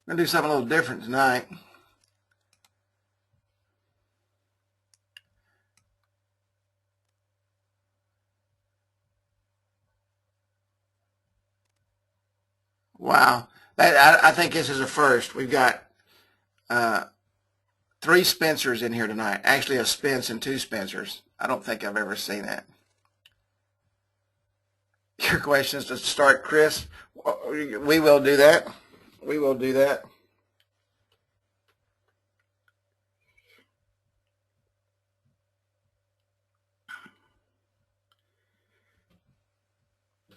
We're going to do something a little different tonight. Wow. I think this is a first. We've got 3 Spencers in here tonight. Actually, a Spence and 2 Spencers. I don't think I've ever seen that. Your questions to start, Chris? We will do that. We will do that.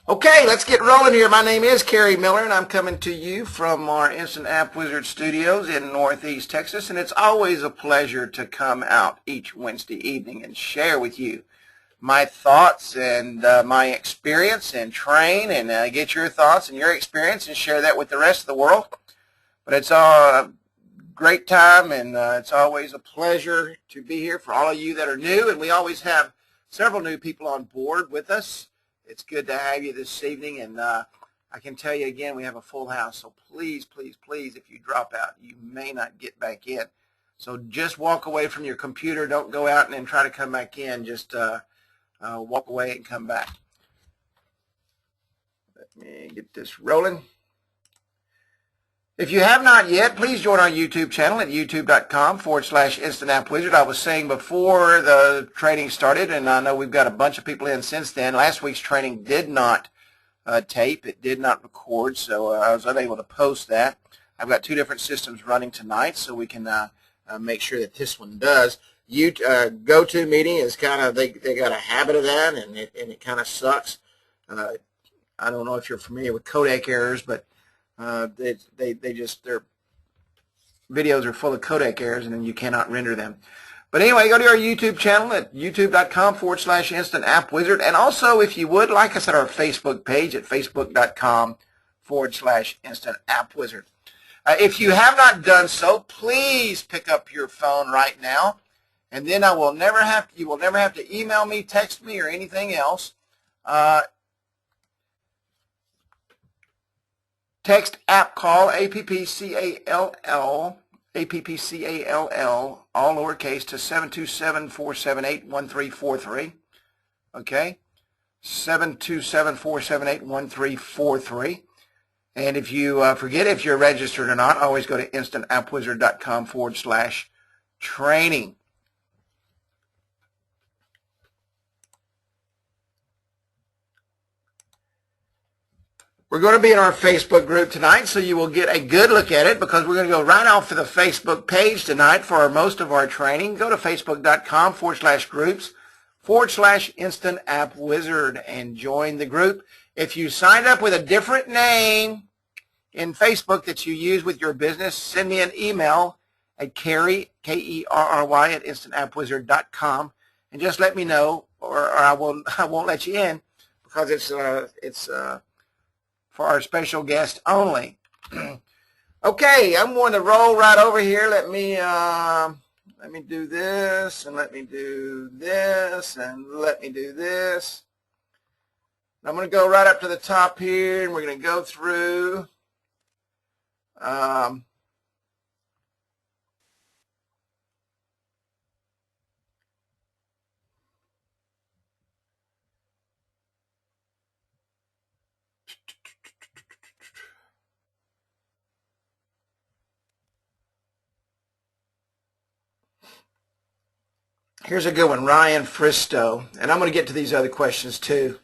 Okay, let's get rolling here. My name is Kerry Miller, and I'm coming to you from our Instant App Wizard studios in Northeast Texas, and it's always a pleasure to come out each Wednesday evening and share with you my thoughts and my experience and train and get your thoughts and your experience and share that with the rest of the world. But it's a great time, and it's always a pleasure to be here for all of you that are new, and we always have several new people on board with us. It's good to have you this evening, and I can tell you again, we have a full house, so please, please, please, if you drop out, you may not get back in. So just walk away from your computer. Don't go out and then try to come back in. Just walk away and come back. Let me get this rolling. If you have not yet, please join our YouTube channel at youtube.com/Instant App Wizard. I was saying before the training started, and I know we've got a bunch of people in since then, last week's training did not tape. It did not record, so I was unable to post that. I've got 2 different systems running tonight, so we can make sure that this one does. GoToMeeting is kind of, they got a habit of that, and it kind of sucks. I don't know if you're familiar with codec errors, but their videos are full of codec errors, and then you cannot render them. But anyway, go to our YouTube channel at youtube.com/Instant App Wizard. And also, if you would, like I said, our Facebook page at facebook.com/Instant App Wizard. If you have not done so, please pick up your phone right now. And then you will never have to email me, text me, or anything else. Text app call, APPCALL, all lowercase, to 727-478-1343. Okay? 727-478-1343. And if you forget if you're registered or not, always go to instantappwizard.com/training. We're going to be in our Facebook group tonight, so you will get a good look at it, because we're going to go right off to the Facebook page tonight for most of our training. Go to facebook.com/groups/Instant App Wizard and join the group. If you signed up with a different name in Facebook that you use with your business, send me an email at Kerry, Kerry, at instantappwizard.com, and just let me know, or I won't let you in, because it's for our special guest only. Okay, I'm going to roll right over here. Let me do this, and let me do this, and let me do this. I'm going to go right up to the top here, and we're going to go through. Here's a good one, Ryan Fristo, and I'm going to get to these other questions too.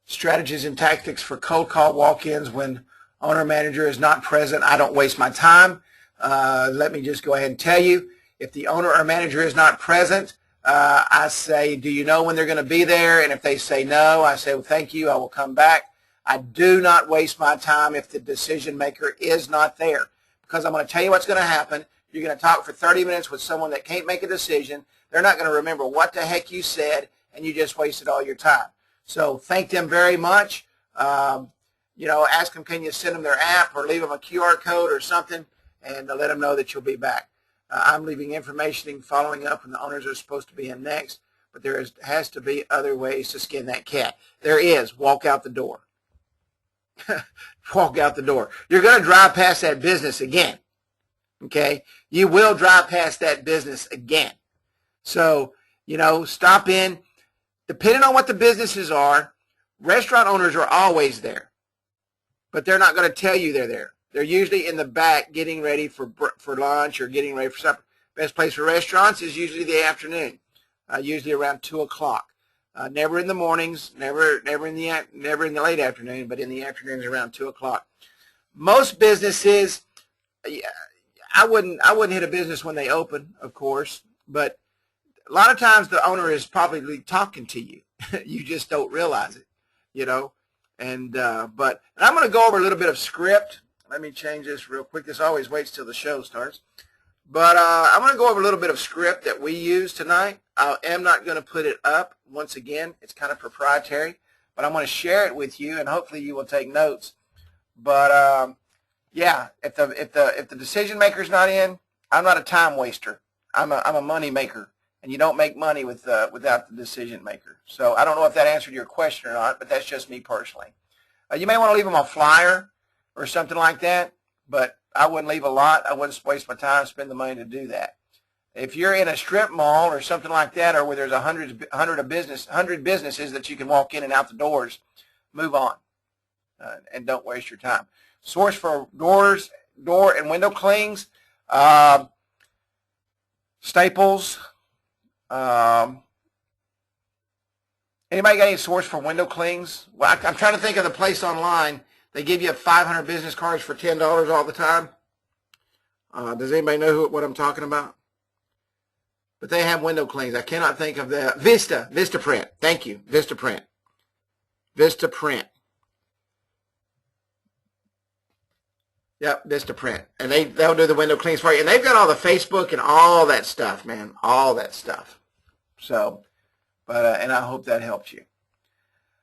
Strategies and tactics for cold call walk-ins when owner-manager is not present. I don't waste my time. Let me just go ahead and tell you, if the owner or manager is not present, I say, do you know when they're going to be there? And if they say no, I say, well, thank you, I will come back. I do not waste my time if the decision maker is not there, because I'm going to tell you what's going to happen. You're going to talk for 30 minutes with someone that can't make a decision. They're not going to remember what the heck you said, and you just wasted all your time. So thank them very much. Ask them, can you send them their app, or leave them a QR code or something, and let them know that you'll be back. I'm leaving information and following up, and the owners are supposed to be in next, but there has to be other ways to skin that cat. There is. Walk out the door. walk out the door. You're going to drive past that business again. Okay? You will drive past that business again. So, stop in. Depending on what the businesses are, restaurant owners are always there. But they're not going to tell you they're there. They're usually in the back getting ready for lunch or getting ready for supper. Best place for restaurants is usually the afternoon, usually around 2 o'clock. Never in the mornings, never in the late afternoon, but in the afternoons around 2 o'clock. Most businesses, I wouldn't hit a business when they open, of course, but a lot of times the owner is probably talking to you. You just don't realize it, And but I'm going to go over a little bit of script. Let me change this real quick. This always waits till the show starts. But I'm going to go over a little bit of script that we use tonight. I am not going to put it up. Once again, it's kind of proprietary, but I'm going to share it with you, and hopefully you will take notes. But yeah, if the decision maker's not in, I'm not a time waster. I'm a money maker, and you don't make money without the decision maker. So I don't know if that answered your question or not, but that's just me personally. You may want to leave them a flyer or something like that, but I wouldn't leave a lot. I wouldn't waste my time, spend the money to do that. If you're in a strip mall or something like that, or where there's 100 businesses that you can walk in and out the doors, move on and don't waste your time. Source for door and window clings, Staples. Anybody got any source for window clings? Well, I'm trying to think of the place online. They give you 500 business cards for $10 all the time. Does anybody know what I'm talking about? But they have window clings. I cannot think of the Vistaprint. Thank you, Vistaprint. Vistaprint. Yep, Vistaprint. And they'll do the window clings for you. And they've got all the Facebook and all that stuff, man. All that stuff. So, and I hope that helps you.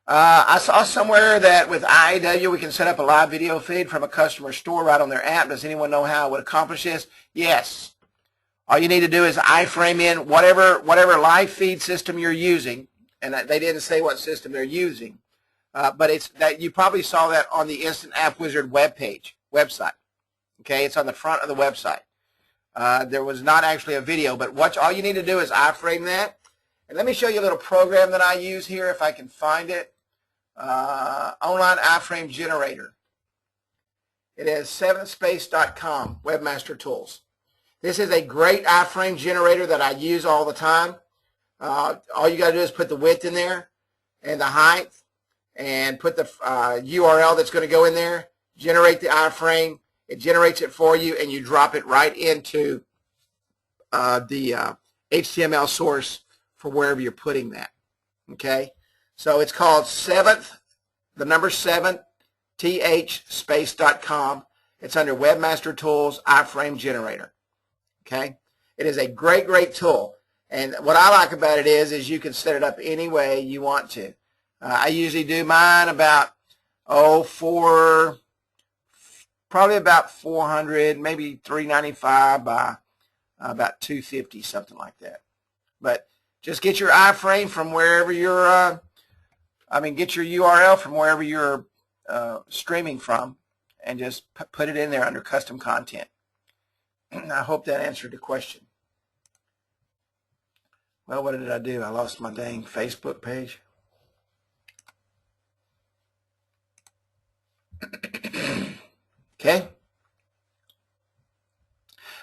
I saw somewhere that with IAW we can set up a live video feed from a customer store right on their app. Does anyone know how I would accomplish this? Yes. All you need to do is iframe in whatever live feed system you're using, and they didn't say what system they're using, but it's that you probably saw that on the Instant App Wizard website. Okay, it's on the front of the website. There was not actually a video, but all you need to do is iframe that. And let me show you a little program that I use here if I can find it. Online iframe generator. It is 7thspace.com, Webmaster Tools. This is a great iframe generator that I use all the time. All you got to do is put the width in there and the height and put the URL that's going to go in there, generate the iframe. It generates it for you, and you drop it right into the HTML source for wherever you're putting that. Okay? So it's called 7th, the number 7, thspace.com. It's under Webmaster Tools iframe generator. Okay? It is a great, great tool. And what I like about it is you can set it up any way you want to. I usually do mine about, probably about 400, maybe 395 by about 250, something like that. But just get your iframe from wherever you're, get your URL from wherever you're streaming from, and just put it in there under custom content. I hope that answered the question. Well, what did I do? I lost my dang Facebook page. Okay.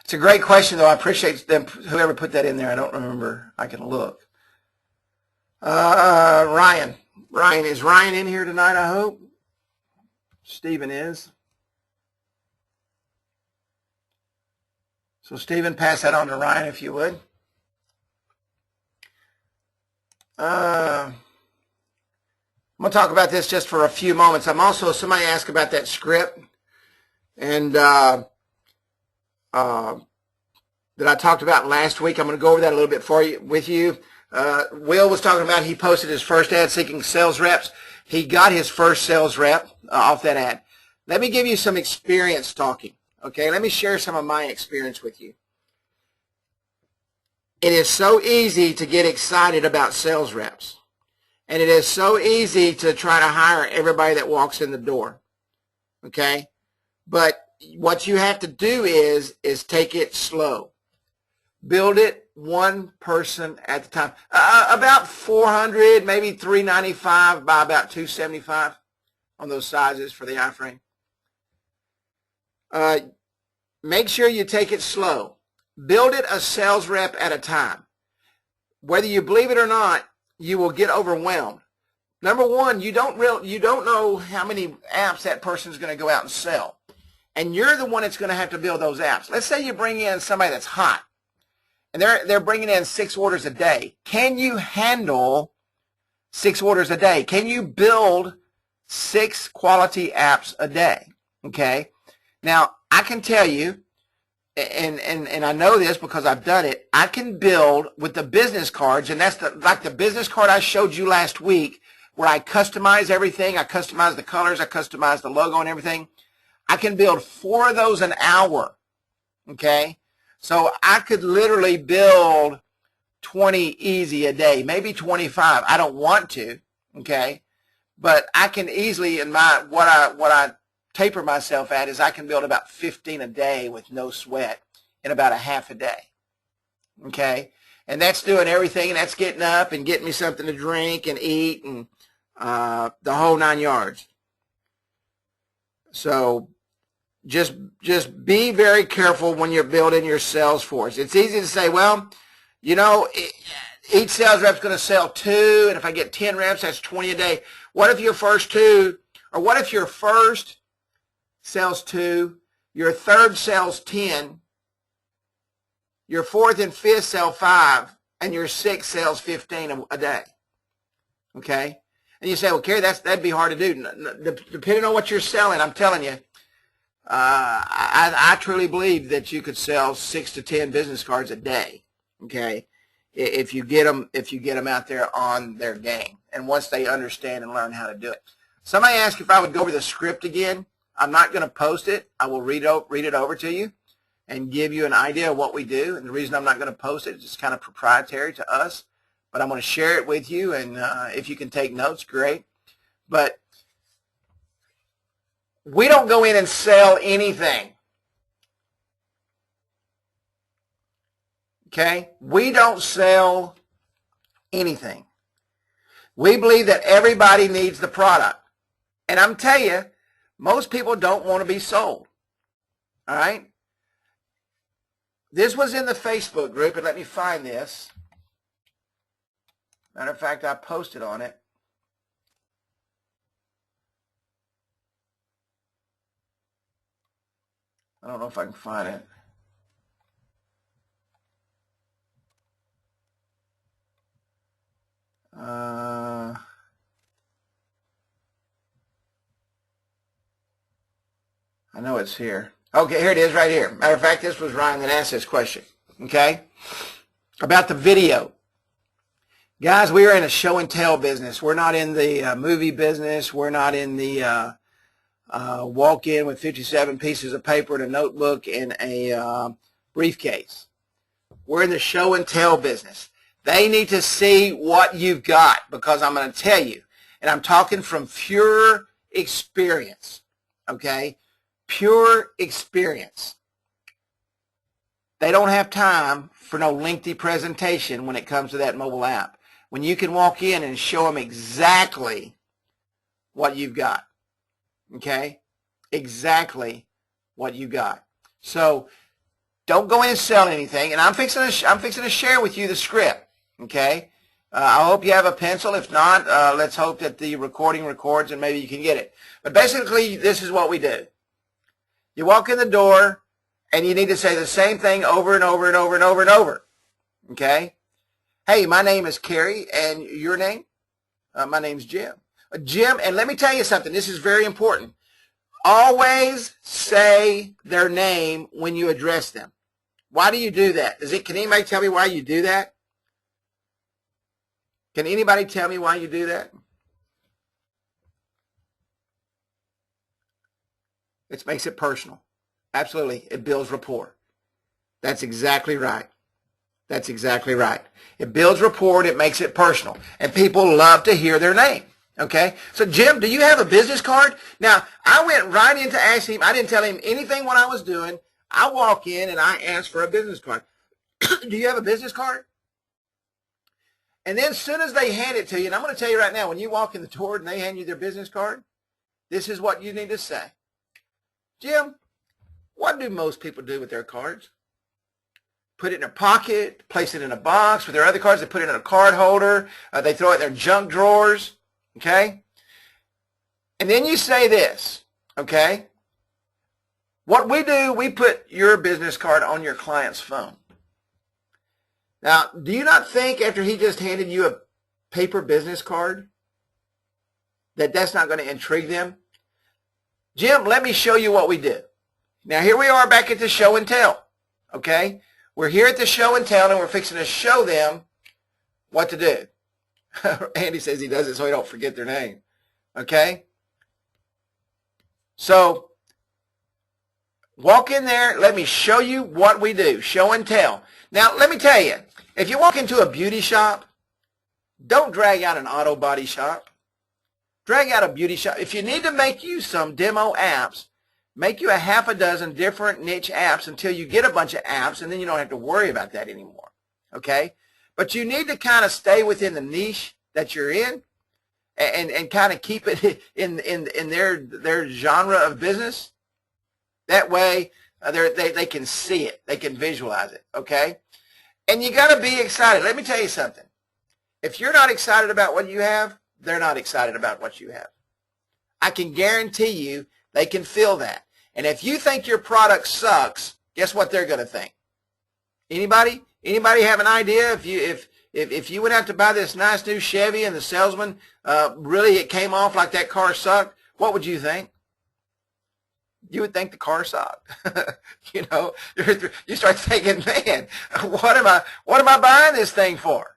It's a great question, though. I appreciate them, whoever put that in there. I don't remember. I can look. Ryan. Is Ryan in here tonight, I hope? Stephen is. So, Stephen, pass that on to Ryan, if you would. I'm going to talk about this just for a few moments. Somebody asked about that script, and that I talked about last week. I'm going to go over that a little bit with you. Will was talking about he posted his first ad seeking sales reps. He got his first sales rep off that ad. Let me give you some experience talking. Okay, let me share some of my experience with you. It is so easy to get excited about sales reps. And it is so easy to try to hire everybody that walks in the door. okay? But what you have to do is take it slow. Build it one person at a time. About 400, maybe 395 by about 275 on those sizes for the iframe. Make sure you take it slow. Build it a sales rep at a time. Whether you believe it or not, you will get overwhelmed. Number one, you don't know how many apps that person's going to go out and sell. And you're the one that's going to have to build those apps. Let's say you bring in somebody that's hot, and they're bringing in 6 orders a day. Can you handle 6 orders a day? Can you build 6 quality apps a day? Okay. Now, I can tell you, and I know this because I've done it, I can build with the business cards, and that's like the business card I showed you last week where I customize everything. I customize the colors. I customize the logo and everything. I can build 4 of those an hour, okay? So I could literally build 20 easy a day, maybe 25. I don't want to, okay? But I can easily, in my what I taper myself at is I can build about 15 a day with no sweat in about a half a day, okay? And that's doing everything, and that's getting up and getting me something to drink and eat and the whole 9 yards. So just be very careful when you're building your sales force. It's easy to say, well, you know, each sales rep's going to sell 2, and if I get 10 reps, that's 20 a day. What if your first 2, or what if your first sells 2, your third sells 10, your fourth and fifth sell 5, and your sixth sells 15 a day? Okay? And you say, well, Kerry, that'd be hard to do. Depending on what you're selling, I'm telling you, I truly believe that you could sell 6 to 10 business cards a day, okay, if you get them out there on their game, and once they understand and learn how to do it. Somebody asked if I would go over the script again. I'm not going to post it. I will read it over to you and give you an idea of what we do. And the reason I'm not going to post it is it's kind of proprietary to us, but I'm going to share it with you, and if you can take notes, great. But we don't go in and sell anything. Okay? We don't sell anything. We believe that everybody needs the product. And I'm telling you, most people don't want to be sold. All right? This was in the Facebook group, and let me find this. Matter of fact, I posted on it. I don't know if I can find it. I know it's here. Okay, here it is right here. Matter of fact, this was Ryan that asked this question, okay, about the video. Guys, we are in a show and tell business. We're not in the movie business. We're not in the walk in with 57 pieces of paper and a notebook and a briefcase. We're in the show and tell business. They need to see what you've got, because I'm going to tell you, and I'm talking from pure experience, okay? Pure experience. They don't have time for no lengthy presentation when it comes to that mobile app, when you can walk in and show them exactly what you've got, okay? Exactly what you got. So don't go in and sell anything, and I'm fixing to share with you the script, okay? I hope you have a pencil. If not, let's hope that the recording records and maybe you can get it. But basically, this is what we do. You walk in the door, and you need to say the same thing over and over and over and over and over, okay? Hey, my name is Kerry, and your name? My name's Jim. Jim, and let me tell you something. This is very important. Always say their name when you address them. Why do you do that? Can anybody tell me why you do that? Can anybody tell me why you do that? It makes it personal. Absolutely. It builds rapport. That's exactly right. That's exactly right. It builds rapport. It makes it personal. And people love to hear their name. Okay, so Jim, do you have a business card? Now, I went right into asking him. I didn't tell him anything what I was doing. I walk in and I ask for a business card. Do you have a business card? And then as soon as they hand it to you, and I'm going to tell you right now, when you walk in the door and they hand you their business card, this is what you need to say. Jim, what do most people do with their cards? Put it in their pocket, place it in a box. With their other cards, they put it in a card holder. They throw it in their junk drawers. Okay? And then you say this, okay? What we do, we put your business card on your client's phone. Now, do you not think after he just handed you a paper business card that that's not going to intrigue them? Jim, let me show you what we do. Now, here we are back at the show and tell, okay? We're here at the show and tell, and we're fixing to show them what to do. Andy says he does it so he don't forget their name. Okay? So, walk in there. Let me show you what we do. Show and tell. Now, let me tell you, if you walk into a beauty shop, don't drag out an auto body shop. Drag out a beauty shop. If you need to make you some demo apps, make you a half a dozen different niche apps until you get a bunch of apps, and then you don't have to worry about that anymore. Okay? But you need to kind of stay within the niche that you're in and kind of keep it in their genre of business. That way they can see it. They can visualize it. Okay? And you got to be excited. Let me tell you something. If you're not excited about what you have, they're not excited about what you have. I can guarantee you they can feel that. And if you think your product sucks, guess what they're going to think? Anybody? Anybody have an idea if you would have to buy this nice new Chevy and the salesman really it came off like that car sucked, what would you think? You would think the car sucked. You know, you start thinking, man, what am I buying this thing for?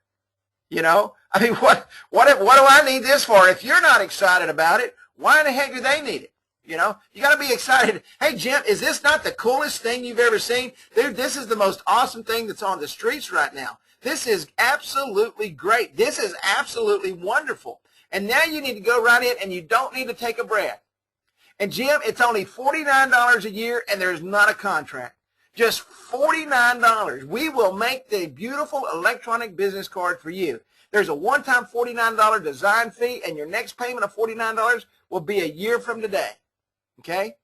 You know, I mean, what do I need this for? If you're not excited about it, why in the heck do they need it? You know, you got to be excited. Hey, Jim, is this not the coolest thing you've ever seen? Dude, this is the most awesome thing that's on the streets right now. This is absolutely great. This is absolutely wonderful. And now you need to go right in, and you don't need to take a breath. And, Jim, it's only $49 a year, and there's not a contract. Just $49. We will make the beautiful electronic business card for you. There's a one-time $49 design fee, and your next payment of $49 will be a year from today. Okay?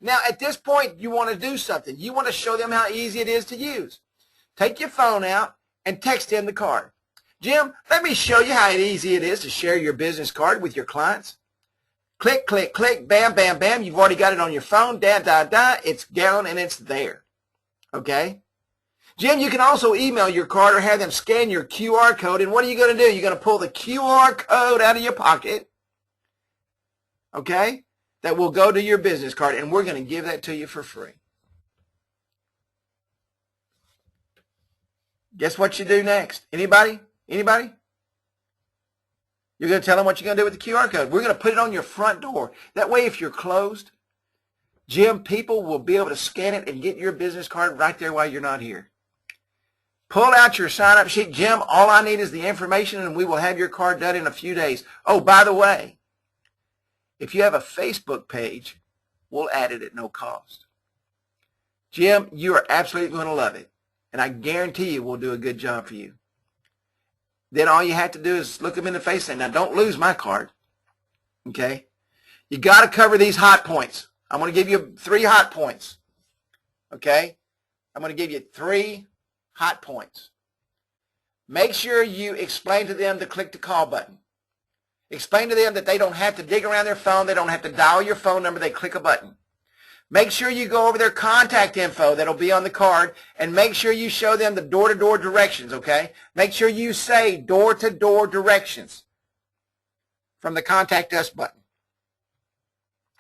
Now, at this point, you want to do something. You want to show them how easy it is to use. Take your phone out and text in the card. Jim, let me show you how easy it is to share your business card with your clients. Click, click, click, bam, bam, bam. You've already got it on your phone. Da, da, da. It's down and it's there. Okay? Jim, you can also email your card or have them scan your QR code. And what are you going to do? You're going to pull the QR code out of your pocket. Okay? That will go to your business card, and we're going to give that to you for free. Guess what you do next? Anybody? Anybody? You're going to tell them what you're going to do with the QR code. We're going to put it on your front door. That way, if you're closed, Jim, people will be able to scan it and get your business card right there while you're not here. Pull out your sign-up sheet. Jim, all I need is the information, and we will have your card done in a few days. Oh, by the way, if you have a Facebook page, we'll add it at no cost. Jim, you are absolutely going to love it, and I guarantee you we'll do a good job for you. Then all you have to do is look them in the face and say, now don't lose my card. Okay? You got to cover these hot points. I'm going to give you 3 hot points. Okay? I'm going to give you 3 hot points. Make sure you explain to them to click the call button. Explain to them that they don't have to dig around their phone. They don't have to dial your phone number. They click a button. Make sure you go over their contact info that'll be on the card, and make sure you show them the door-to-door directions, okay? Make sure you say door-to-door directions from the Contact Us button.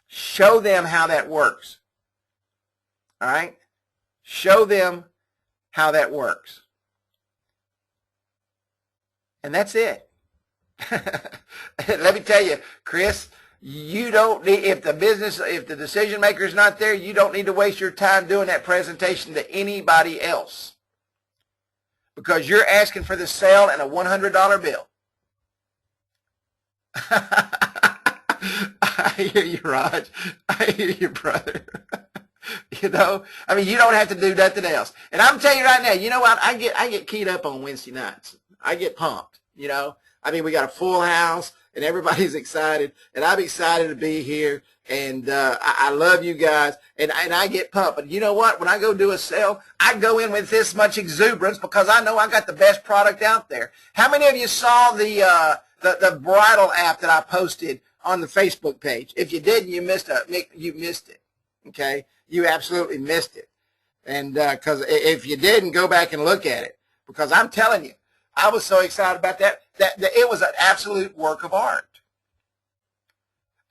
Show them how that works. All right? Show them how that works. And that's it. Let me tell you, Chris, you don't need, if the decision maker is not there, you don't need to waste your time doing that presentation to anybody else, because you're asking for the sale and a $100 bill. I hear you, Raj. I hear you, brother. You know, I mean, you don't have to do nothing else. And I'm telling you right now, you know what? I get keyed up on Wednesday nights. I get pumped. You know, I mean, we got a full house and everybody's excited, and I'm excited to be here. And I love you guys, and I get pumped. But you know what? When I go do a sale, I go in with this much exuberance because I know I got the best product out there. How many of you saw the bridal app that I posted on the Facebook page? If you didn't, you missed it. Okay, you absolutely missed it. And because if you didn't, go back and look at it, because I'm telling you, I was so excited about that it was an absolute work of art.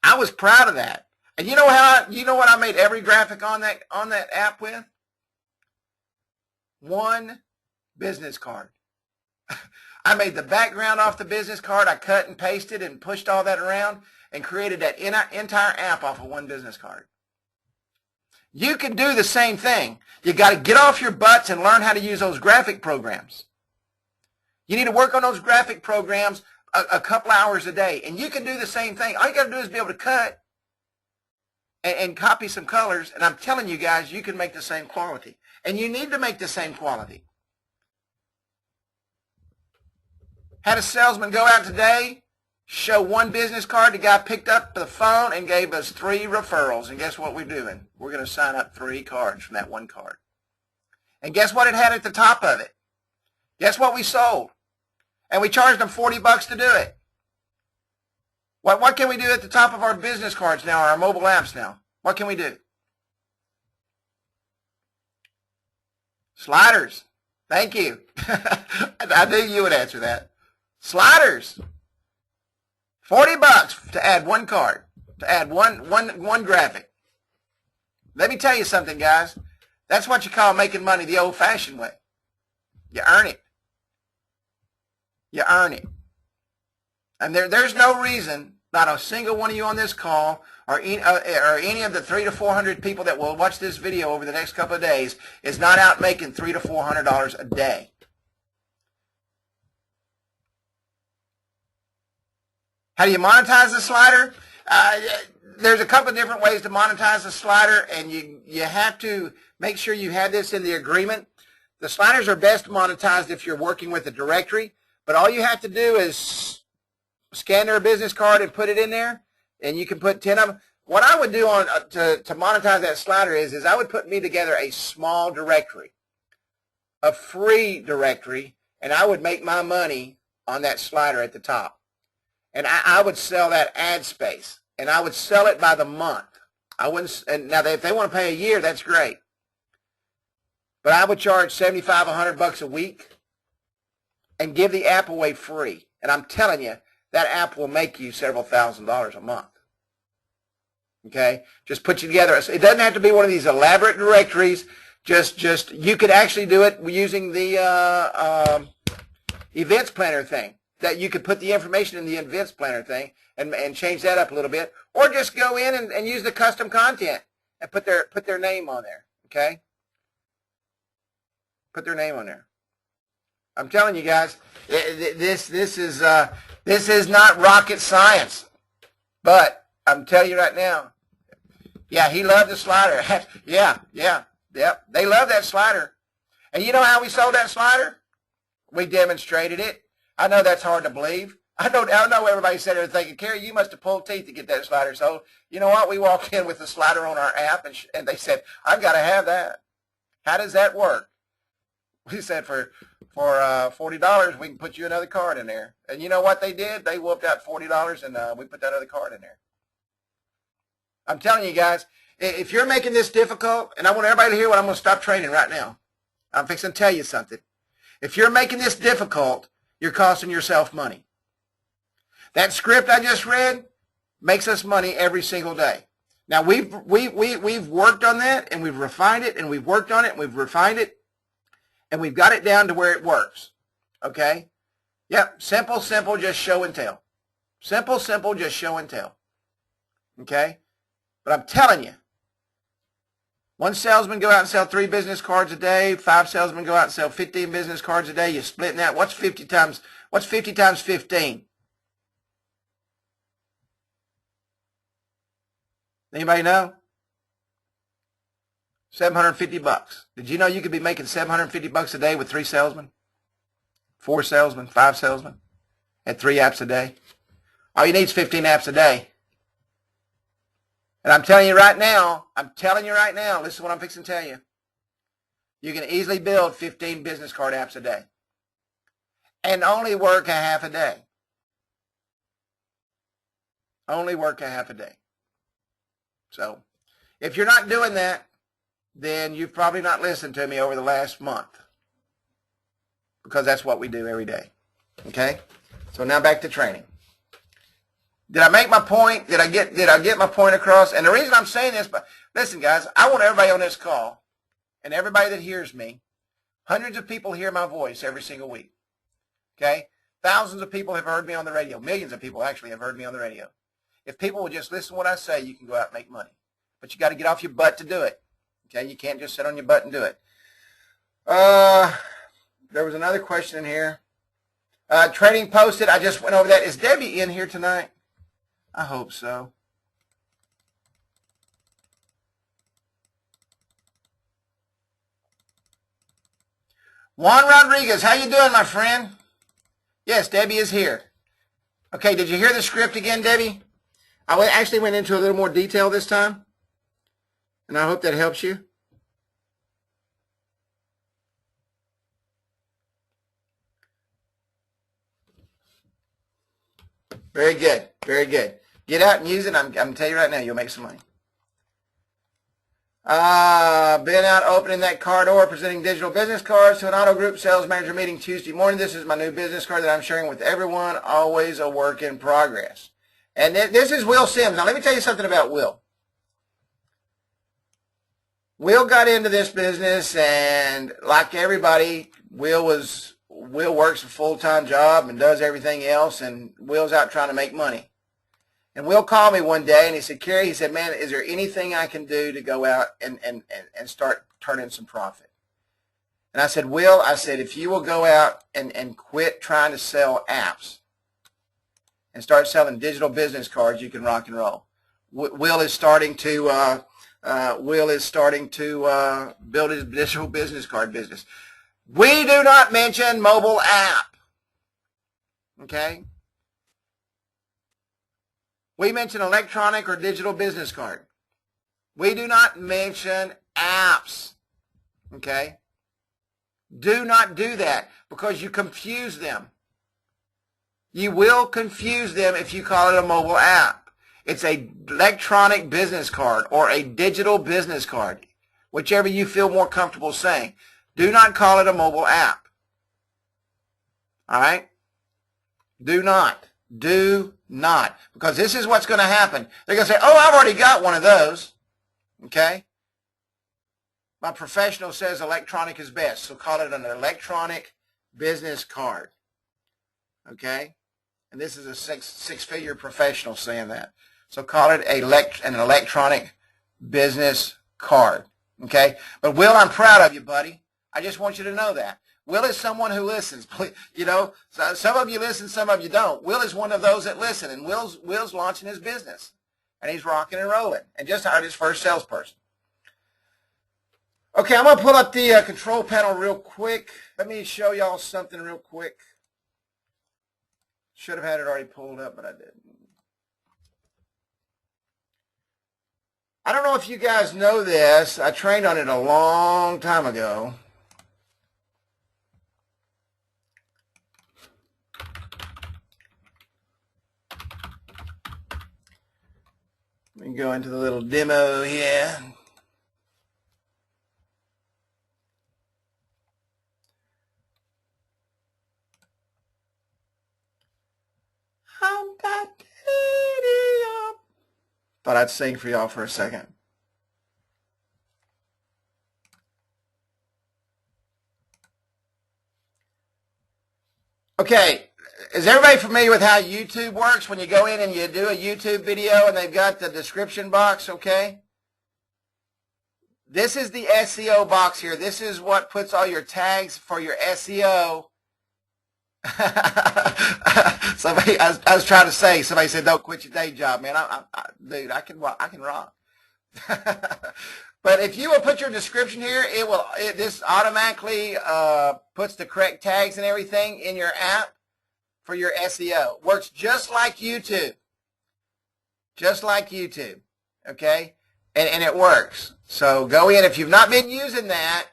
I was proud of that. And you know what I made every graphic on that app with? One business card. I made the background off the business card. I cut and pasted and pushed all that around and created that entire app off of one business card. You can do the same thing. You got to get off your butts and learn how to use those graphic programs. You need to work on those graphic programs a couple hours a day, and you can do the same thing. All you got to do is be able to cut and copy some colors, and I'm telling you guys, you can make the same quality. And you need to make the same quality. Had a salesman go out today, show one business card. The guy picked up the phone and gave us 3 referrals. And guess what we're doing? We're going to sign up 3 cards from that one card. And guess what it had at the top of it? Guess what we sold? And we charged them $40 to do it. What can we do at the top of our business cards now, our mobile apps now? What can we do? Sliders. Thank you. I knew you would answer that. Sliders. $40 to add one card, to add one graphic. Let me tell you something, guys. That's what you call making money the old-fashioned way. You earn it. You earn it. And there's no reason, not a single one of you on this call or any of the 300 to 400 people that will watch this video over the next couple of days is not out making $300 to $400 a day. How do you monetize the slider? There's a couple of different ways to monetize the slider, and you have to make sure you have this in the agreement. The sliders are best monetized if you're working with a directory, but all you have to do is scan their business card and put it in there, and you can put 10 of them. What I would do to monetize that slider is I would put me together a small directory, a free directory, and I would make my money on that slider at the top. And I would sell that ad space, and I would sell it by the month. I wouldn't. And now, if they want to pay a year, that's great. But I would charge $75, $100 a week, and give the app away free. And I'm telling you, that app will make you several $1,000s a month. Okay, just put you together. It doesn't have to be one of these elaborate directories. Just you could actually do it using the events planner thing. That you could put the information in the events planner thing and change that up a little bit, or just go in and use the custom content and put their name on there. Okay, put their name on there. I'm telling you guys, this is not rocket science, but I'm telling you right now. Yeah, he loved the slider. yeah, they love that slider. And you know how we sold that slider? We demonstrated it. I know that's hard to believe. I know everybody's sitting there thinking, Kerry, you must have pulled teeth to get that slider sold. You know what? We walked in with the slider on our app, and they said, I've got to have that. How does that work? We said, for $40, we can put you another card in there. And you know what they did? They whooped out $40, and we put that other card in there. I'm telling you guys, if you're making this difficult, and I want everybody to hear what I'm going to stop training right now. I'm fixing to tell you something. If you're making this difficult, you're costing yourself money. That script I just read makes us money every single day. Now we've worked on that, and we've refined it, and we've worked on it, and we've refined it, and we've got it down to where it works. Okay? Yep, simple, just show and tell. Simple, just show and tell. Okay? But I'm telling you, one salesman go out and sell 3 business cards a day. 5 salesmen go out and sell 15 business cards a day. You're splitting that. What's 50 times 15? Anybody know? $750. Did you know you could be making $750 a day with 3 salesmen, 4 salesmen, 5 salesmen, at 3 apps a day? All you need is 15 apps a day. And I'm telling you right now, listen to what I'm fixing to tell you. You can easily build 15 business card apps a day and only work a half a day. Only work a half a day. So if you're not doing that, then you've probably not listened to me over the last month, because that's what we do every day. Okay? So now back to training. Did I make my point? Did I get my point across? And the reason I'm saying this, but listen, guys, I want everybody on this call and everybody that hears me, hundreds of people hear my voice every single week. Okay? Thousands of people have heard me on the radio. Millions of people actually have heard me on the radio. If people will just listen to what I say, you can go out and make money. But you got to get off your butt to do it. Okay? You can't just sit on your butt and do it. There was another question in here. Trading posted. I just went over that. Is Debbie in here tonight? I hope so. Juan Rodriguez, how you doing, my friend? Yes, Debbie is here. Okay, did you hear the script again, Debbie? I actually went into a little more detail this time, and I hope that helps you. Very good. Very good. Get out and use it. I'm telling you right now, you'll make some money. Been out opening that car door, presenting digital business cards to an auto group sales manager meeting Tuesday morning. This is my new business card that I'm sharing with everyone. Always a work in progress. And this is Will Sims. Now, let me tell you something about Will. Will got into this business, and like everybody, Will works a full-time job and does everything else, and Will's out trying to make money. And Will called me one day, and he said, Kerry, he said, man, is there anything I can do to go out and start turning some profit? And I said, Will, I said, if you will go out and quit trying to sell apps and start selling digital business cards, you can rock and roll. Will is starting to build his digital business card business. We do not mention mobile app. Okay? We mention electronic or digital business card. We do not mention apps. Okay? Do not do that, because you confuse them. You will confuse them if you call it a mobile app. It's a electronic business card or a digital business card, whichever you feel more comfortable saying. Do not call it a mobile app. All right? Do not. Do not. Because this is what's going to happen. They're going to say, oh, I've already got one of those. Okay? My professional says electronic is best, so call it an electronic business card. Okay? And this is a six-figure professional saying that. So call it an electronic business card. Okay? But Will, I'm proud of you, buddy. I just want you to know that. Will is someone who listens. You know, some of you listen, some of you don't. Will is one of those that listen, and Will's launching his business, and he's rocking and rolling, and just hired his first salesperson. Okay, I'm going to pull up the control panel real quick. Let me show y'all something real quick. Should have had it already pulled up, but I didn't. I don't know if you guys know this. I trained on it a long time ago. Let me go into the little demo here. Thought I'd sing for y'all for a second. Okay, is everybody familiar with how YouTube works when you go in and you do a YouTube video and they've got the description box, okay? This is the SEO box here. This is what puts all your tags for your SEO. I was trying to say, somebody said, don't quit your day job, man. Dude, I can rock. But if you will put your description here, this automatically puts the correct tags and everything in your app for your SEO. Works just like YouTube. Just like YouTube. Okay? And it works. So go in. If you've not been using that,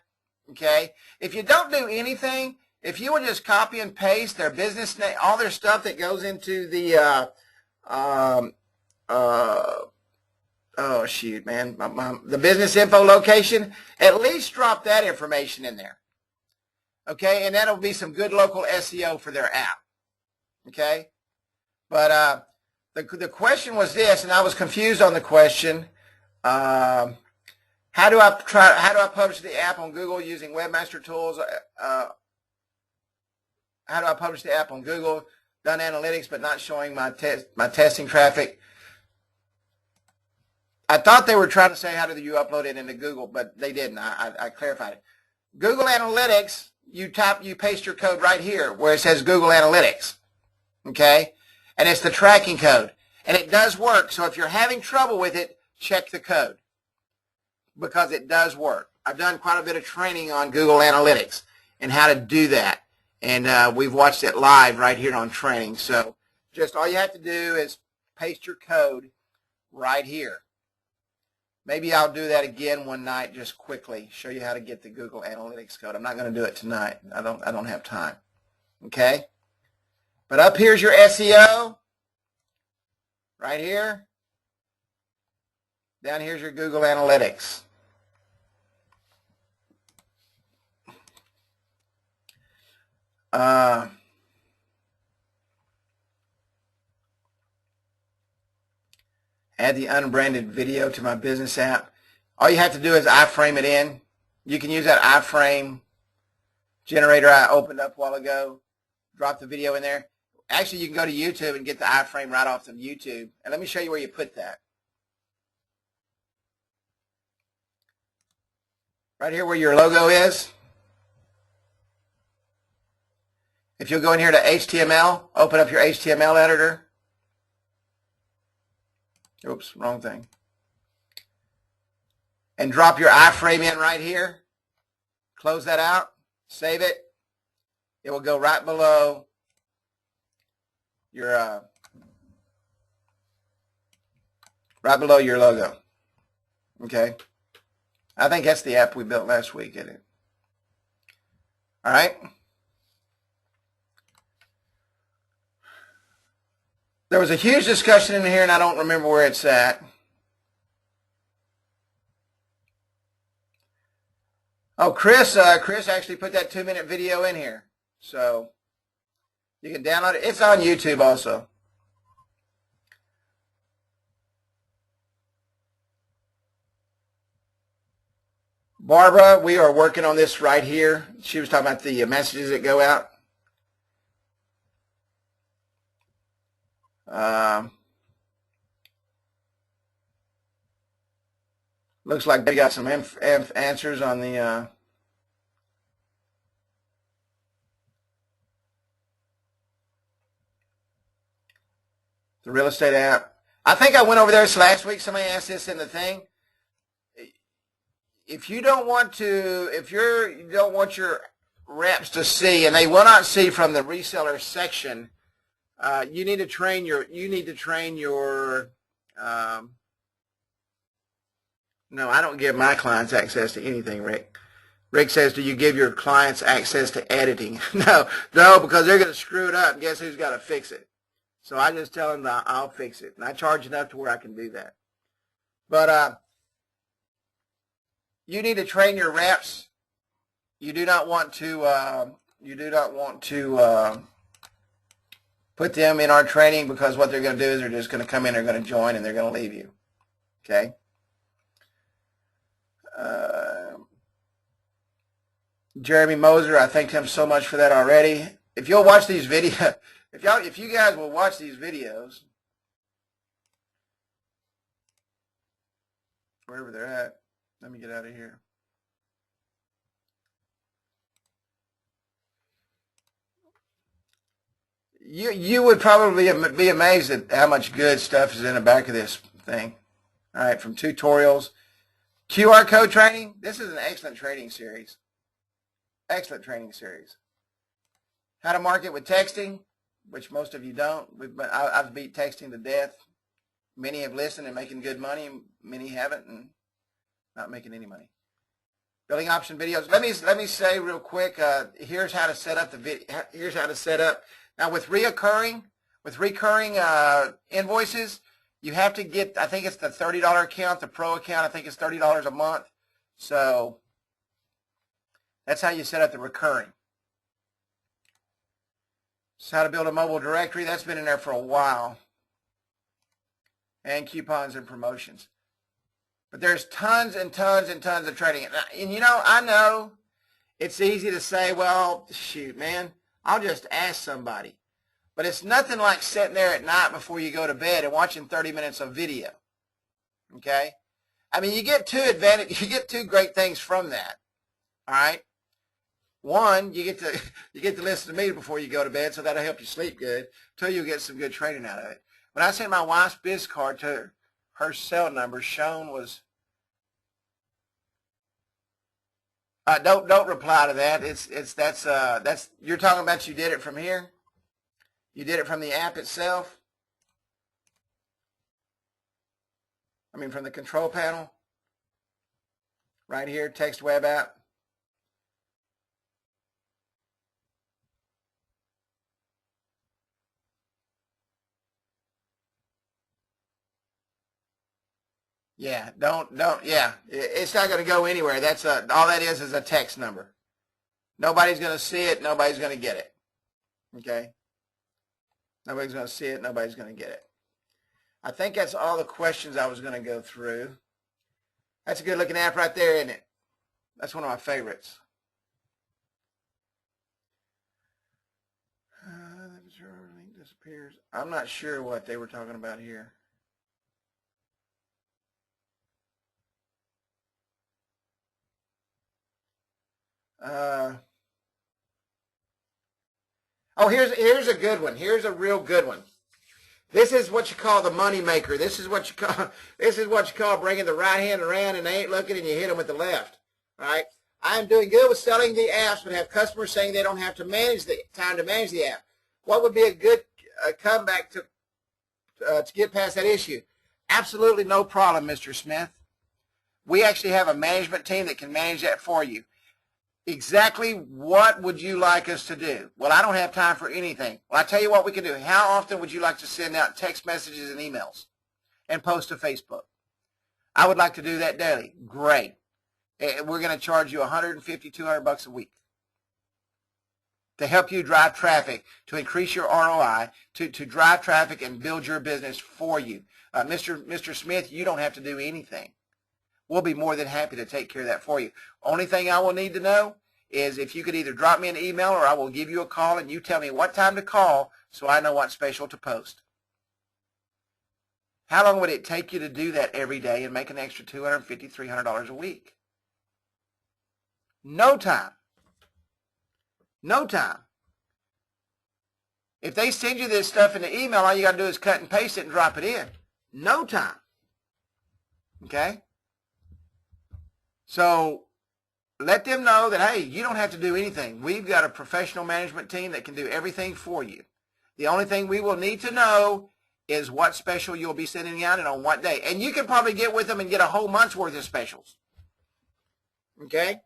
okay, if you don't do anything, if you would just copy and paste their business name, all their stuff that goes into the oh shoot, man, the business info location, at least drop that information in there. Okay, and that'll be some good local SEO for their app. Okay, but the question was this, and I was confused on the question. How do I publish the app on Google using Webmaster Tools? How do I publish the app on Google? Done analytics, but not showing my testing traffic. I thought they were trying to say how do you upload it into Google, but they didn't. I clarified it. Google Analytics, you paste your code right here where it says Google Analytics. Okay? And it's the tracking code. And it does work. So if you're having trouble with it, check the code. Because it does work. I've done quite a bit of training on Google Analytics and how to do that. And we've watched it live right here on training. So just all you have to do is paste your code right here. Maybe I'll do that again one night just quickly, show you how to get the Google Analytics code. I'm not going to do it tonight. I don't have time. Okay? But up here's your SEO. Right here. Down here's your Google Analytics. Add the unbranded video to my business app. All you have to do is iframe it in. You can use that iframe generator I opened up a while ago. Drop the video in there. Actually, you can go to YouTube and get the iframe right off of YouTube. And let me show you where you put that. Right here where your logo is. If you'll go in here to HTML, open up your HTML editor. Oops, wrong thing. And drop your iframe in right here. Close that out. Save it. It will go right below your logo. Okay. I think that's the app we built last week, isn't it? All right. There was a huge discussion in here, and I don't remember where it's at. Oh, Chris actually put that 2-minute video in here. So you can download it. It's on YouTube also. Barbara, we are working on this right here. She was talking about the messages that go out. Looks like they got some answers on the real estate app. I think I went over there last week. Somebody asked this in the thing. If you don't want you don't want your reps to see, and they will not see from the reseller section, you need to train your no, I don't give my clients access to anything, Rick. Rick says, do you give your clients access to editing? No, because they're going to screw it up, and guess who's got to fix it? So I just tell them that I'll fix it, and I charge enough to where I can do that. But you need to train your reps. You do not want to put them in our training, because what they're going to do is they're just going to come in, they're going to join, and they're going to leave you. Okay. Jeremy Moser, I thanked him so much for that already. If you'll watch these videos, if you guys will watch these videos, wherever they're at, let me get out of here. You would probably be amazed at how much good stuff is in the back of this thing. All right, from tutorials. QR code training. This is an excellent training series. Excellent training series. How to market with texting, which most of you don't. I've beat texting to death. Many have listened and making good money. Many haven't and not making any money. Building option videos. Let me say real quick. Here's how to set up the video. Here's how to set up. Now with recurring invoices, you have to get. I think it's the $30 account, the Pro account. I think it's $30 a month. So that's how you set up the recurring. So how to build a mobile directory. That's been in there for a while. And coupons and promotions. But there's tons and tons and tons of training. And you know, I know it's easy to say, well, shoot, man, I'll just ask somebody. But it's nothing like sitting there at night before you go to bed and watching 30 minutes of video. Okay? I mean, you get two great things from that. All right? One, you get to listen to me before you go to bed, so that'll help you sleep good. Two, you'll get some good training out of it. When I sent my wife's biz card to her cell number, Sean was. Don't reply to that. That's you're talking about. You did it from here. You did it from the app itself. I mean, from the control panel. Right here, text web app. Yeah, yeah. It's not going to go anywhere. That's all that is a text number. Nobody's going to see it. Nobody's going to get it. Okay? Nobody's going to see it. Nobody's going to get it. I think that's all the questions I was going to go through. That's a good looking app right there, isn't it? That's one of my favorites. Link disappears. I'm not sure what they were talking about here. Oh, here's a good one. Here's a real good one. This is what you call the money maker. This is what you call bringing the right hand around and they ain't looking and you hit them with the left. All right. I'm doing good with selling the apps, but have customers saying they don't have to manage the time to manage the app. What would be a good comeback to get past that issue? Absolutely no problem, Mr. Smith. We actually have a management team that can manage that for you. Exactly what would you like us to do? Well, I don't have time for anything. Well, I tell you what we can do. How often would you like to send out text messages and emails and post to Facebook? I would like to do that daily. Great. We're going to charge you $150, $200 a week to help you drive traffic, to increase your ROI, to drive traffic and build your business for you. Mr. Smith, you don't have to do anything. We'll be more than happy to take care of that for you. Only thing I will need to know is if you could either drop me an email or I will give you a call and you tell me what time to call so I know what special to post. How long would it take you to do that every day and make an extra $250, $300 a week? No time. No time. If they send you this stuff in the email, all you got to do is cut and paste it and drop it in. No time. Okay? So let them know that, hey, you don't have to do anything. We've got a professional management team that can do everything for you. The only thing we will need to know is what special you'll be sending out and on what day. And you can probably get with them and get a whole month's worth of specials. Okay?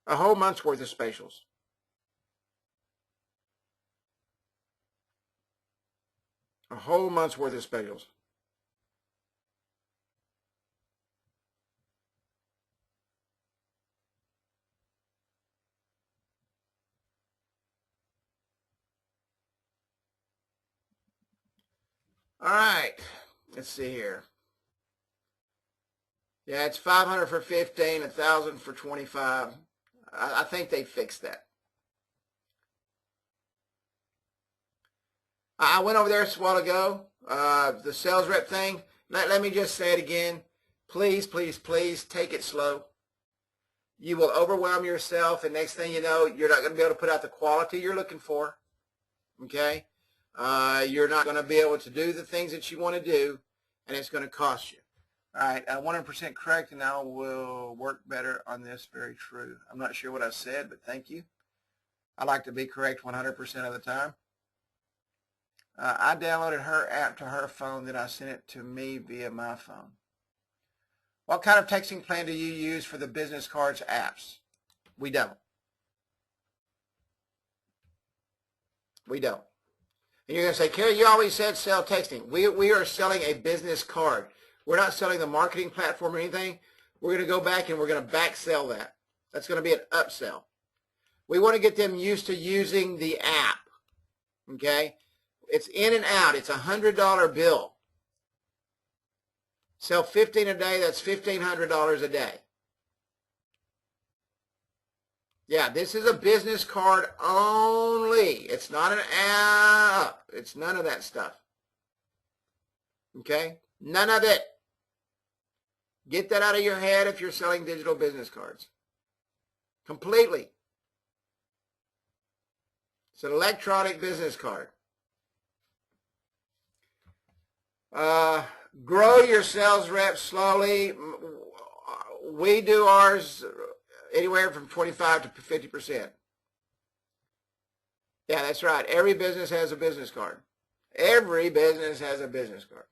A whole month's worth of specials. A whole month's worth of specials. All right, let's see here. Yeah, it's 500 for 15, 1,000 for 25. I think they fixed that. I went over there a while ago, the sales rep thing. Let me just say it again. Please, please, please take it slow. You will overwhelm yourself, and next thing you know, you're not going to be able to put out the quality you're looking for. Okay? You're not going to be able to do the things that you want to do, and it's going to cost you. All right, 100% correct, and I will work better on this. Very true. I'm not sure what I said, but thank you. I like to be correct 100% of the time. I downloaded her app to her phone, then I sent it to me via my phone. What kind of texting plan do you use for the business cards apps? We don't. We don't. And you're going to say, Carrie, you always said sell texting. We are selling a business card. We're not selling the marketing platform or anything. We're going to go back and we're going to back sell that. That's going to be an upsell. We want to get them used to using the app. Okay? It's in and out. It's a $100 bill. Sell 15 a day. That's $1,500 a day. Yeah, this is a business card only. It's not an app. It's none of that stuff. Okay? None of it. Get that out of your head if you're selling digital business cards. Completely. It's an electronic business card. Grow your sales reps slowly. We do ours anywhere from 25 to 50%. Yeah, that's right. Every business has a business card. Every business has a business card.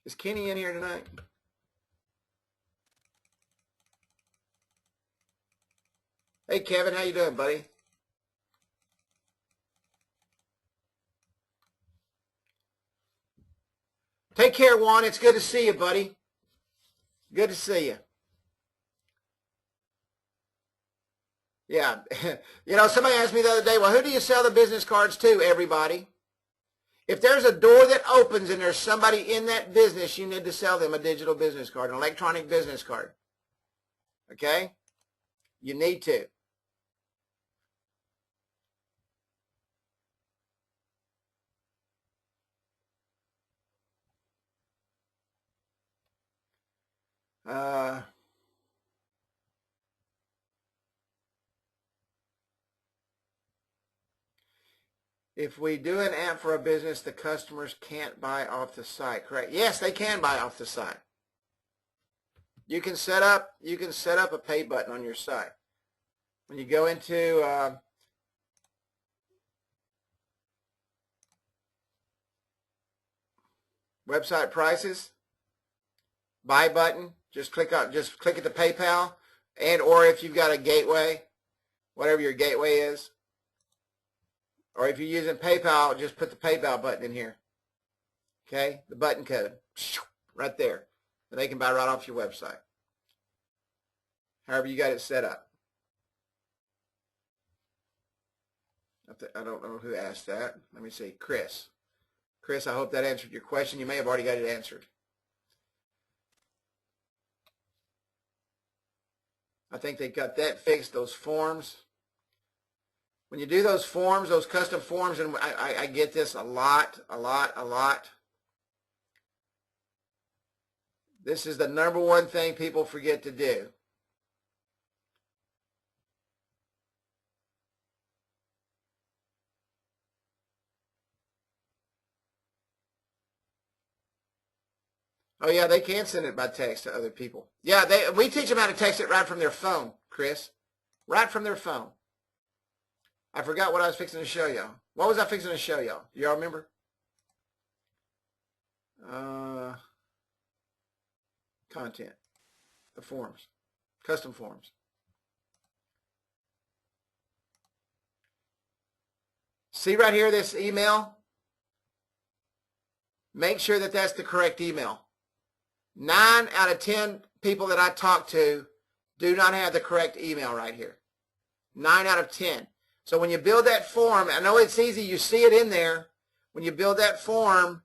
Is Kenny in here tonight? Hey, Kevin, how you doing, buddy? Take care, Juan. It's good to see you, buddy. Good to see you. Yeah. You know, somebody asked me the other day, well, who do you sell the business cards to, everybody? If there's a door that opens and there's somebody in that business, you need to sell them a digital business card, an electronic business card. Okay? You need to. If we do an app for a business, the customers can't buy off the site, correct? Yes, they can buy off the site. You can set up a pay button on your site. When you go into website prices, buy button, just click at the PayPal, and or if you've got a gateway, whatever your gateway is, or if you're using PayPal, just put the PayPal button in here. Okay, the button code right there, and they can buy right off your website. However you got it set up. I don't know who asked that. Let me see, Chris. Chris, I hope that answered your question. You may have already got it answered. I think they got that fixed, those forms. When you do those forms, those custom forms, and I get this a lot. This is the number one thing people forget to do. Oh, yeah, they can send it by text to other people. Yeah, we teach them how to text it right from their phone, Chris. Right from their phone. I forgot what I was fixing to show y'all. What was I fixing to show y'all? Do y'all remember? Content. The forms. Custom forms. See right here, this email? Make sure that that's the correct email. 9 out of 10 people that I talk to do not have the correct email right here. 9 out of 10. So when you build that form, I know it's easy. You see it in there. When you build that form,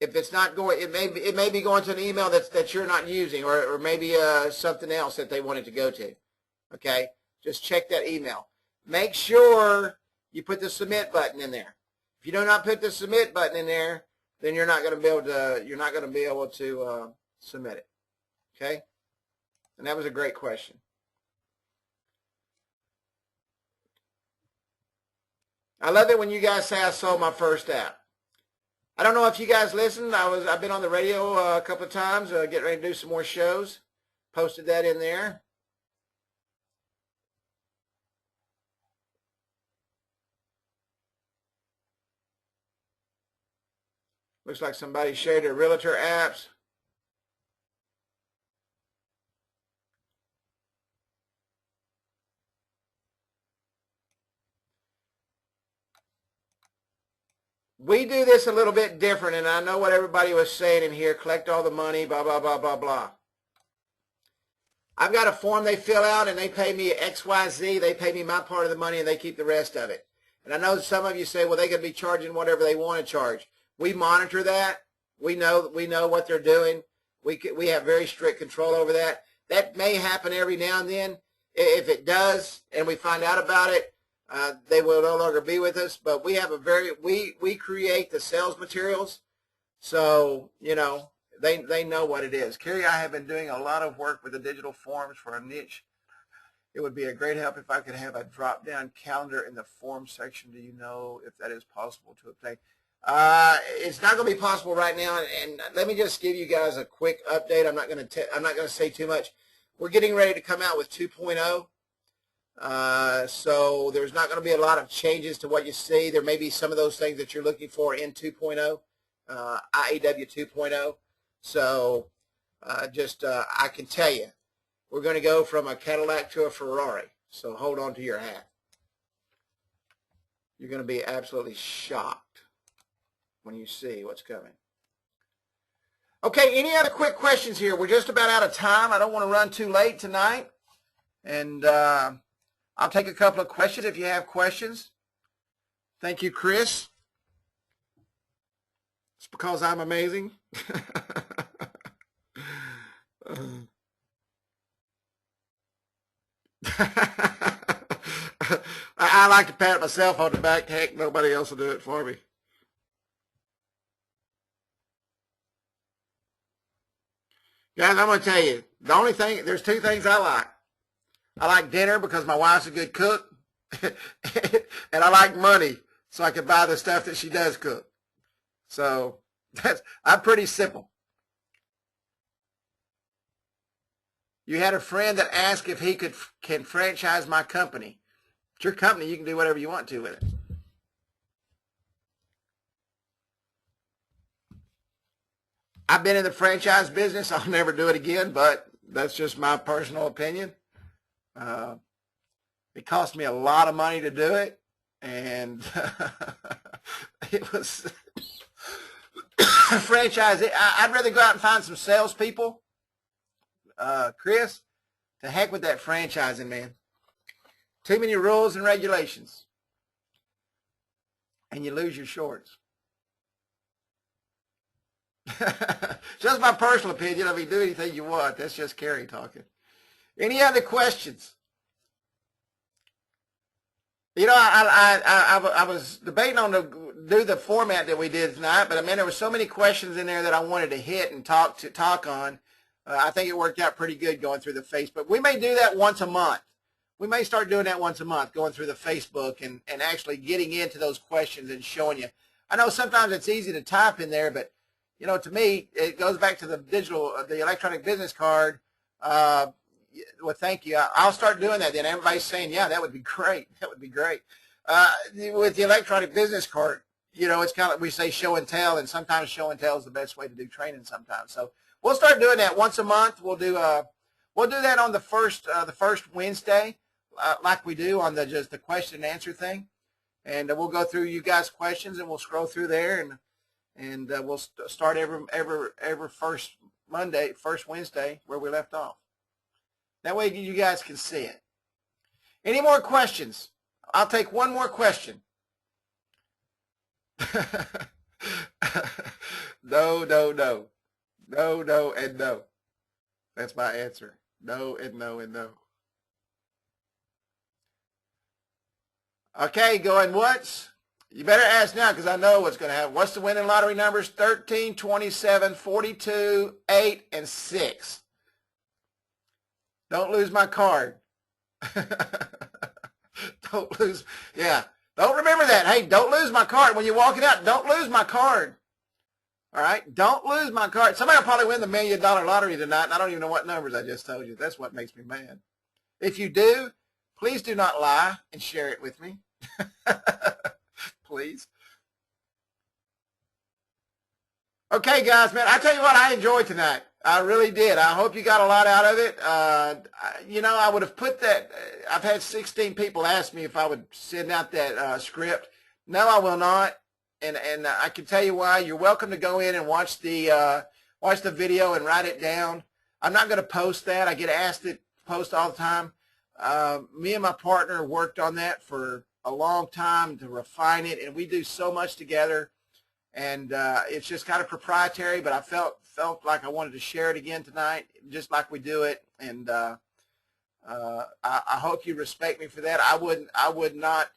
if it's not going, it may be going to an email that you're not using, or maybe something else that they want it to go to. Okay, just check that email. Make sure you put the submit button in there. If you do not put the submit button in there, then you're not going to be able to submit it. Okay, and that was a great question. I love it when you guys say I sold my first app. I don't know if you guys listened. I've been on the radio a couple of times, getting ready to do some more shows. Posted that in there. Looks like somebody shared their realtor apps. We do this a little bit different, and I know what everybody was saying in here, collect all the money, blah, blah, blah, blah, blah. I've got a form they fill out, and they pay me XYZ. They pay me my part of the money, and they keep the rest of it. And I know some of you say, well, they could be charging whatever they want to charge. We monitor that. We know what they're doing. We have very strict control over that. That may happen every now and then. If it does, and we find out about it, they will no longer be with us. But we have we create the sales materials, so they know what it is. Carrie, I have been doing a lot of work with the digital forms for a niche. It would be a great help if I could have a drop-down calendar in the form section. Do you know if that is possible to obtain? It's not going to be possible right now, and let me just give you guys a quick update. I'm not going to say too much. We're getting ready to come out with 2.0. So there's not going to be a lot of changes to what you see. There may be some of those things that you're looking for in 2.0, IAW 2.0. So I can tell you, we're going to go from a Cadillac to a Ferrari. So hold on to your hat. You're going to be absolutely shocked when you see what's coming. Okay, any other quick questions here? We're just about out of time. I don't want to run too late tonight. And I'll take a couple of questions if you have questions. Thank you, Chris. It's because I'm amazing. I like to pat myself on the back. Heck, nobody else will do it for me. Guys, I'm going to tell you, there's two things I like. I like dinner because my wife's a good cook, and I like money so I can buy the stuff that she does cook. So I'm pretty simple. You had a friend that asked if he can franchise my company. It's your company. You can do whatever you want to with it. I've been in the franchise business. I'll never do it again, but that's just my personal opinion. It cost me a lot of money to do it, and it was franchise. I'd rather go out and find some salespeople, Chris. To heck with that franchising, man. Too many rules and regulations, and you lose your shorts. Just my personal opinion. I mean, do anything you want. That's just Carrie talking. Any other questions? I was debating on do the format that we did tonight, but I mean, there were so many questions in there that I wanted to hit and talk on. I think it worked out pretty good going through the Facebook. We may do that once a month. We may start doing that once a month, going through the Facebook and actually getting into those questions and showing you. I know sometimes it's easy to type in there, but to me, it goes back to the electronic business card. Well, thank you. I'll start doing that then. Everybody's saying, yeah, that would be great. That would be great. With the electronic business card, it's kind of like we say show and tell, and sometimes show and tell is the best way to do training sometimes. So we'll start doing that once a month. We'll do that on the first Wednesday, like we do on just the question and answer thing. And we'll go through you guys' questions, and we'll scroll through there, and we'll start every first Wednesday where we left off. That way you guys can see it. Any more questions? I'll take one more question. No, no, no. No, no, and no. That's my answer. No, and no, and no. Okay, going once. You better ask now because I know what's going to happen. What's the winning lottery numbers? 13, 27, 42, 8, and 6. Don't lose my card. Don't lose. Yeah. Don't remember that. Hey, don't lose my card. When you're walking out, don't lose my card. All right? Don't lose my card. Somebody will probably win the $1 million lottery tonight, and I don't even know what numbers I just told you. That's what makes me mad. If you do, please do not lie and share it with me. Please. Okay, guys, man, I tell you what, I enjoyed tonight. I really did. I hope you got a lot out of it. I would have put that. I've had 16 people ask me if I would send out that script. No, I will not. And I can tell you why. You're welcome to go in and watch the video and write it down. I'm not going to post that. I get asked to post all the time. Me and my partner worked on that for a long time to refine it, and we do so much together. And it's just kind of proprietary, but I felt like I wanted to share it again tonight, just like we do it. And I hope you respect me for that. I would not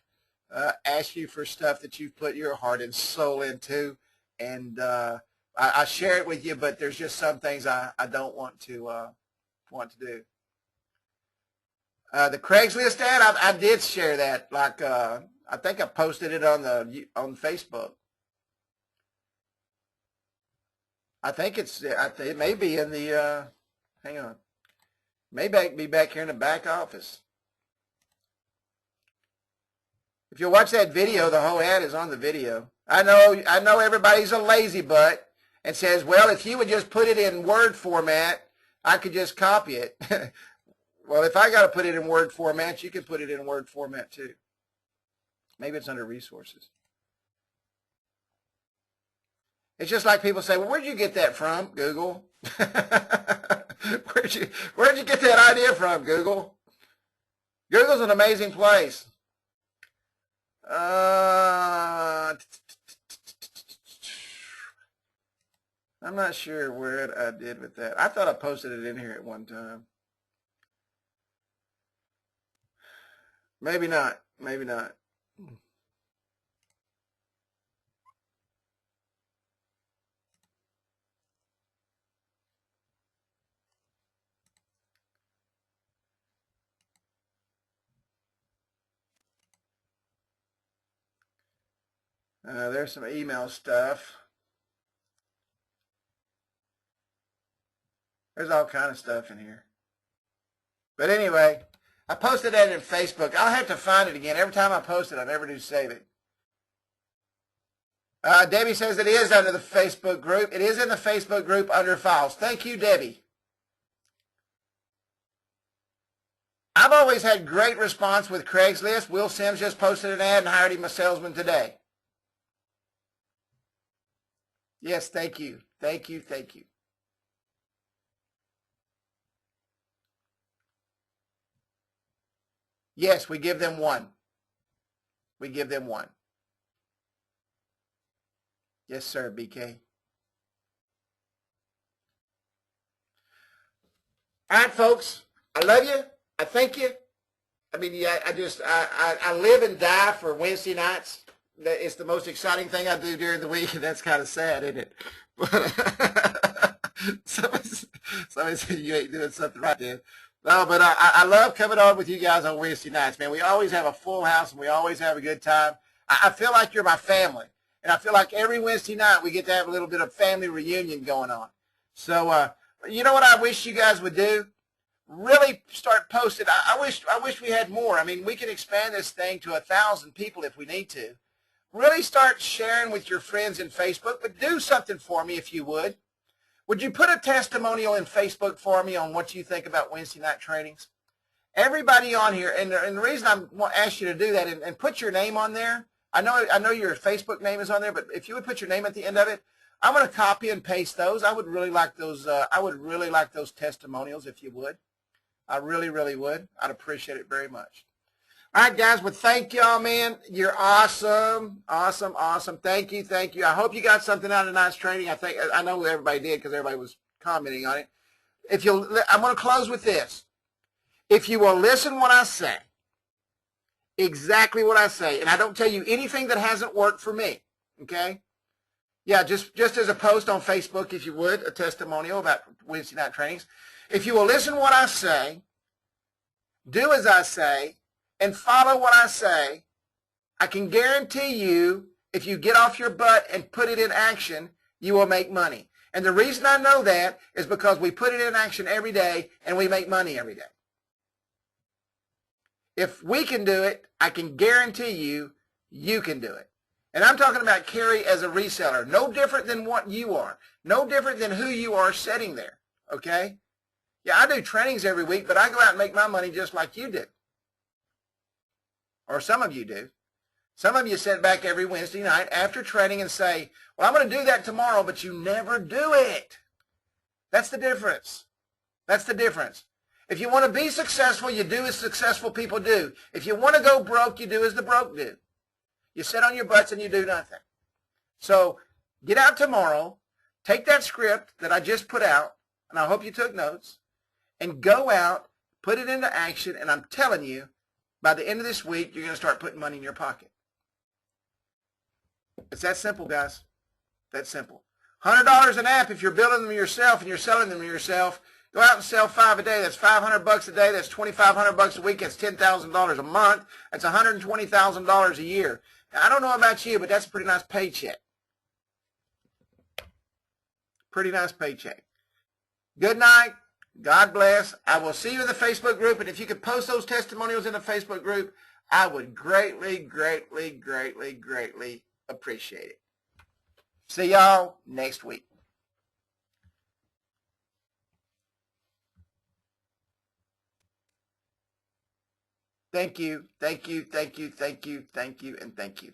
ask you for stuff that you've put your heart and soul into. And I share it with you, but there's just some things I don't want to do. The Craigslist ad, I did share that. Like I think I posted it on Facebook. I think it may be in the, hang on, may be back here in the back office. If you watch that video, the whole ad is on the video. I know everybody's a lazy butt and says, well, if you would just put it in Word format, I could just copy it. Well, if I got to put it in Word format, you can put it in Word format too. Maybe it's under resources. It's just like people say, well, where'd you get that from, Google? Where'd you get that idea from, Google? Google's an amazing place. I'm not sure where I did with that. I thought I posted it in here at one time. Maybe not. Maybe not. There's some email stuff. There's all kind of stuff in here. But anyway, I posted that in Facebook. I'll have to find it again. Every time I post it, I never do save it. Debbie says it is under the Facebook group. It is in the Facebook group under files. Thank you, Debbie. I've always had great response with Craigslist. Will Sims just posted an ad and hired him a salesman today. Yes, thank you. Thank you, thank you. Yes, we give them one. We give them one. Yes, sir, BK. All right, folks. I love you. I thank you. I mean, yeah, I live and die for Wednesday nights. It's the most exciting thing I do during the week, and that's kind of sad, isn't it? But somebody said you ain't doing something right there. No, but I love coming on with you guys on Wednesday nights, man. We always have a full house, and we always have a good time. I feel like you're my family, and I feel like every Wednesday night we get to have a little bit of family reunion going on. So, you know what I wish you guys would do? Really start posting. I wish we had more. I mean, we can expand this thing to 1,000 people if we need to. Really start sharing with your friends in Facebook, but do something for me if you would. Would you put a testimonial in Facebook for me on what you think about Wednesday night trainings? Everybody on here, and the reason I want to ask you to do that and put your name on there, I know your Facebook name is on there, but if you would put your name at the end of it, I'm going to copy and paste those. I would really like those. I would really like those testimonials if you would. I really, really would. I'd appreciate it very much. All right, guys. Well, thank y'all, man. You're awesome, awesome, awesome. Thank you, thank you. I hope you got something out of tonight's training. I know everybody did because everybody was commenting on it. I'm going to close with this. If you will listen what I say, exactly what I say, and I don't tell you anything that hasn't worked for me. Okay? Yeah, just as a post on Facebook, if you would, a testimonial about Wednesday night trainings. If you will listen what I say, do as I say, and follow what I say, I can guarantee you, if you get off your butt and put it in action, you will make money. And the reason I know that is because we put it in action every day and we make money every day. If we can do it, I can guarantee you, you can do it. And I'm talking about Carrie as a reseller. No different than what you are. No different than who you are sitting there. Okay? Yeah, I do trainings every week, but I go out and make my money just like you do. Or some of you do. Some of you sit back every Wednesday night after training and say, well, I'm going to do that tomorrow, but you never do it. That's the difference. That's the difference. If you want to be successful, you do as successful people do. If you want to go broke, you do as the broke do. You sit on your butts and you do nothing. So get out tomorrow, take that script that I just put out, and I hope you took notes, and go out, put it into action, and I'm telling you, by the end of this week, you're going to start putting money in your pocket. It's that simple, guys. That simple. $100 an app if you're building them yourself and you're selling them yourself. Go out and sell 5 a day. That's $500 a day. That's $2,500 a week. That's $10,000 a month. That's $120,000 a year. Now, I don't know about you, but that's a pretty nice paycheck. Pretty nice paycheck. Good night. God bless. I will see you in the Facebook group, and if you could post those testimonials in the Facebook group, I would greatly, greatly, greatly, greatly appreciate it. See y'all next week. Thank you, thank you, thank you, thank you, thank you, and thank you.